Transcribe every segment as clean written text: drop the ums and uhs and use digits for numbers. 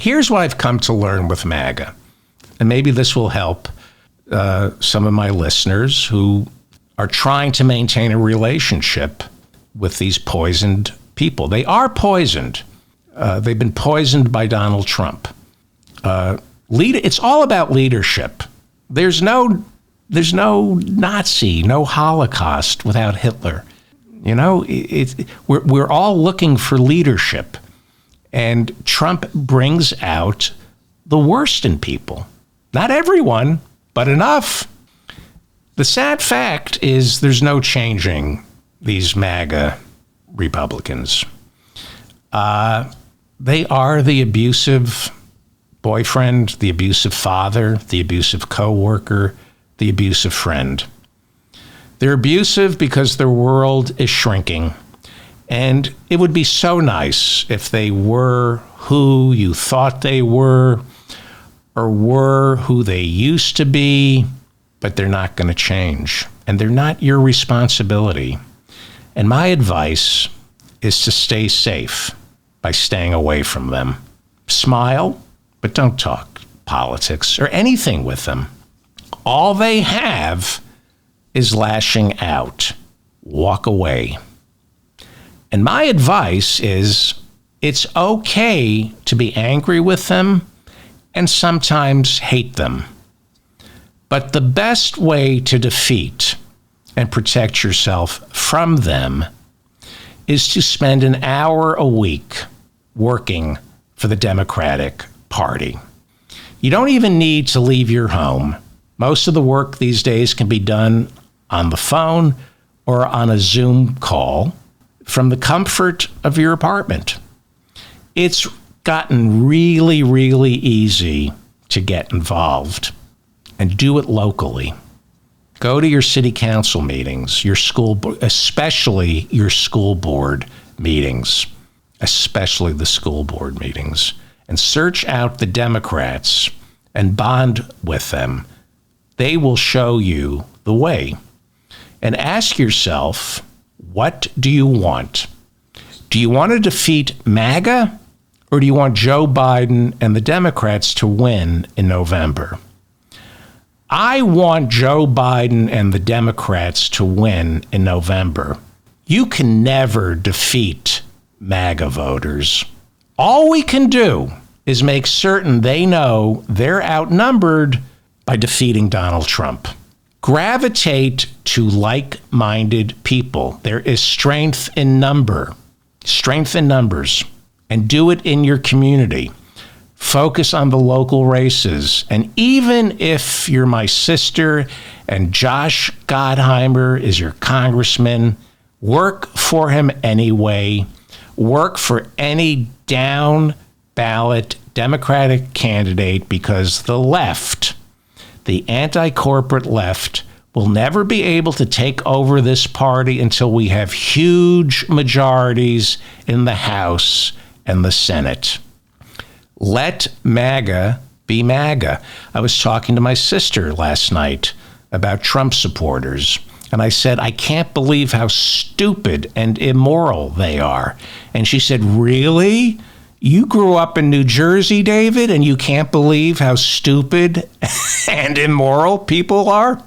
Here's what I've come to learn with MAGA, and maybe this will help some of my listeners who are trying to maintain a relationship with these poisoned people. They are poisoned. They've been poisoned by Donald Trump. It's all about leadership. There's no Nazi, no Holocaust without Hitler. You know, we're all looking for leadership, and Trump brings out the worst in people. Not everyone, but enough. The sad fact is there's no changing these MAGA Republicans. They are the abusive boyfriend, the abusive father, the abusive coworker, the abusive friend. They're abusive because their world is shrinking. And it would be so nice if they were who you thought they were, or were who they used to be, but they're not going to change. And they're not your responsibility. And my advice is to stay safe by staying away from them. Smile, but don't talk politics or anything with them. All they have is lashing out. Walk away. And my advice is it's okay to be angry with them and sometimes hate them. But the best way to defeat and protect yourself from them is to spend an hour a week working for the Democratic Party. You don't even need to leave your home. Most of the work these days can be done on the phone or on a Zoom call from the comfort of your apartment. It's gotten really, really easy to get involved, and do it locally. Go to your city council meetings, your school, especially your school board meetings, especially the school board meetings, and search out the Democrats and bond with them. They will show you the way. And ask yourself, what do you want? Do you want to defeat MAGA, or do you want Joe Biden and the Democrats to win in November? I want Joe Biden and the Democrats to win in November. You can never defeat MAGA voters. All we can do is make certain they know they're outnumbered by defeating Donald Trump. Gravitate to like-minded people. There is strength in numbers, and do it in your community. Focus on the local races. And even if you're my sister and Josh Gottheimer is your congressman, work for him anyway. Work for any down ballot Democratic candidate, because the left, the anti-corporate left, will never be able to take over this party until we have huge majorities in the House and the Senate. Let MAGA be MAGA. I was talking to my sister last night about Trump supporters, and I said, I can't believe how stupid and immoral they are. And she said, really? You grew up in New Jersey, David, and you can't believe how stupid and immoral people are?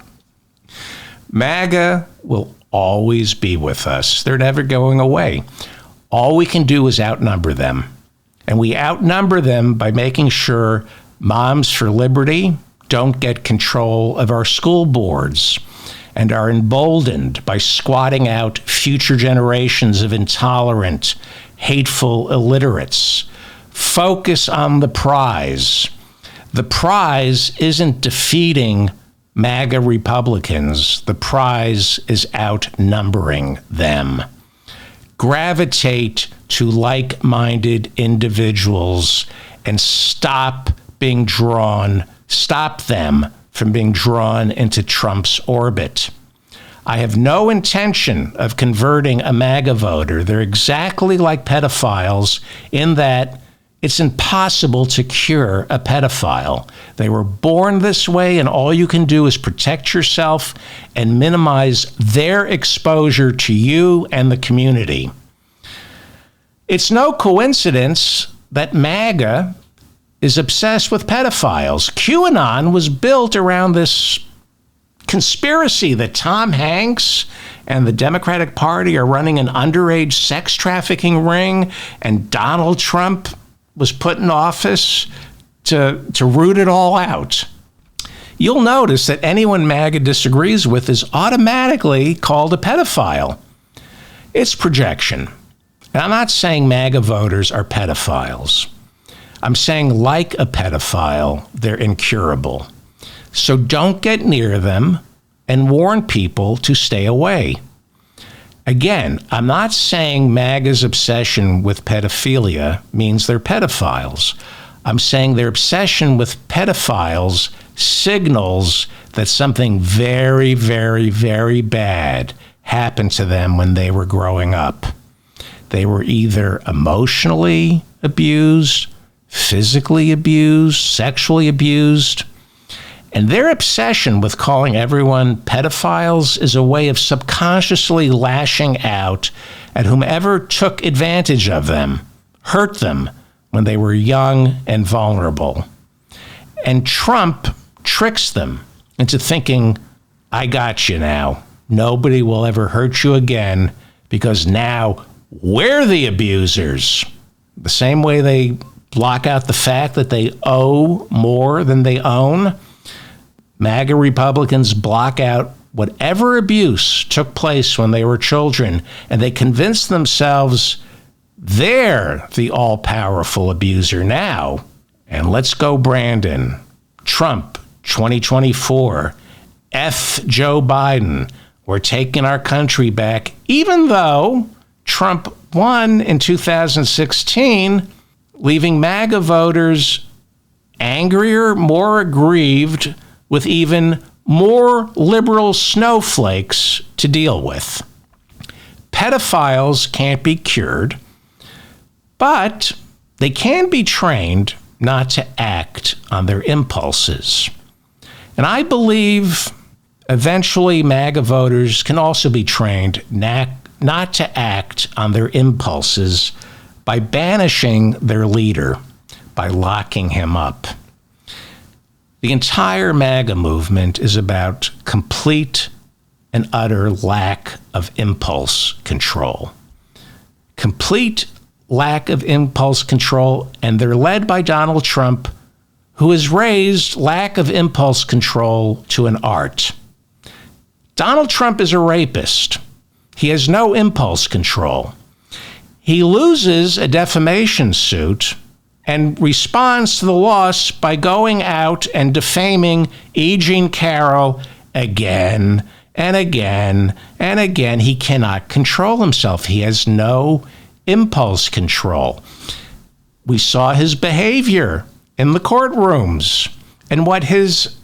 MAGA will always be with us. They're never going away. All we can do is outnumber them. And we outnumber them by making sure Moms for Liberty don't get control of our school boards and are emboldened by squatting out future generations of intolerant, hateful illiterates. Focus on the prize. The prize isn't defeating MAGA Republicans. The prize is outnumbering them. Gravitate to like-minded individuals and stop them from being drawn into Trump's orbit. I have no intention of converting a MAGA voter. They're exactly like pedophiles in that it's impossible to cure a pedophile. They were born this way, and all you can do is protect yourself and minimize their exposure to you and the community. It's no coincidence that MAGA is obsessed with pedophiles. QAnon was built around this conspiracy that Tom Hanks and the Democratic Party are running an underage sex trafficking ring, and Donald Trump was put in office to root it all out. You'll notice that anyone MAGA disagrees with is automatically called a pedophile. It's projection. And I'm not saying MAGA voters are pedophiles. I'm saying, like a pedophile, they're incurable. So don't get near them and warn people to stay away. Again, I'm not saying MAGA's obsession with pedophilia means they're pedophiles. I'm saying their obsession with pedophiles signals that something very, very, very bad happened to them when they were growing up. They were either emotionally abused, physically abused, sexually abused. And their obsession with calling everyone pedophiles is a way of subconsciously lashing out at whomever took advantage of them, hurt them when they were young and vulnerable. And Trump tricks them into thinking, I got you now. Nobody will ever hurt you again because now we're the abusers. The same way they block out the fact that they owe more than they own, MAGA Republicans block out whatever abuse took place when they were children, and they convince themselves they're the all-powerful abuser now. And let's go, Brandon. Trump, 2024. F Joe Biden. We're taking our country back, even though Trump won in 2016, leaving MAGA voters angrier, more aggrieved, with even more liberal snowflakes to deal with. Pedophiles can't be cured, but they can be trained not to act on their impulses. And I believe eventually MAGA voters can also be trained not to act on their impulses by banishing their leader, by locking him up. The entire MAGA movement is about complete and utter lack of impulse control. Complete lack of impulse control, and they're led by Donald Trump, who has raised lack of impulse control to an art. Donald Trump is a rapist. He has no impulse control. He loses a defamation suit and responds to the loss by going out and defaming E. Jean Carroll again and again and again. He cannot control himself. He has no impulse control. We saw his behavior in the courtrooms, and what his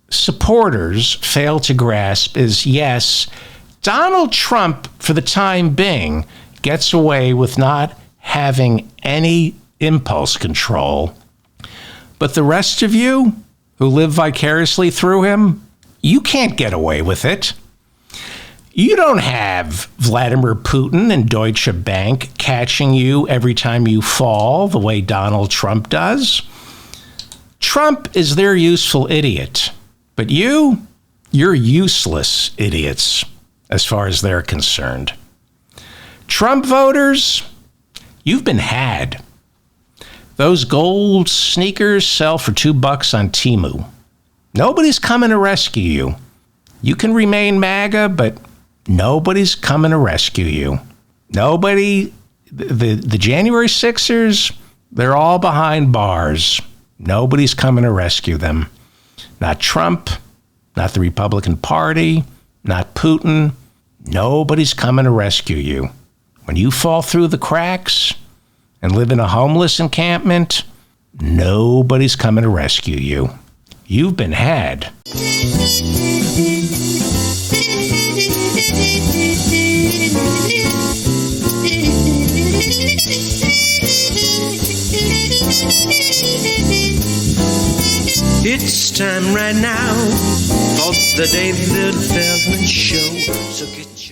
supporters fail to grasp is, yes, Donald Trump, for the time being, gets away with not having any impulse control. But the rest of you who live vicariously through him, you can't get away with it. You don't have Vladimir Putin and Deutsche Bank catching you every time you fall the way Donald Trump does. Trump is their useful idiot, but you're useless idiots as far as they're concerned. Trump voters, you've been had. Those gold sneakers sell for $2 on Temu. Nobody's coming to rescue you. You can remain MAGA, but nobody's coming to rescue you. Nobody, the January 6ers, they're all behind bars. Nobody's coming to rescue them. Not Trump, not the Republican Party, not Putin. Nobody's coming to rescue you. When you fall through the cracks and live in a homeless encampment, nobody's coming to rescue you. You've been had. It's time right now for the David Feldman Show. So get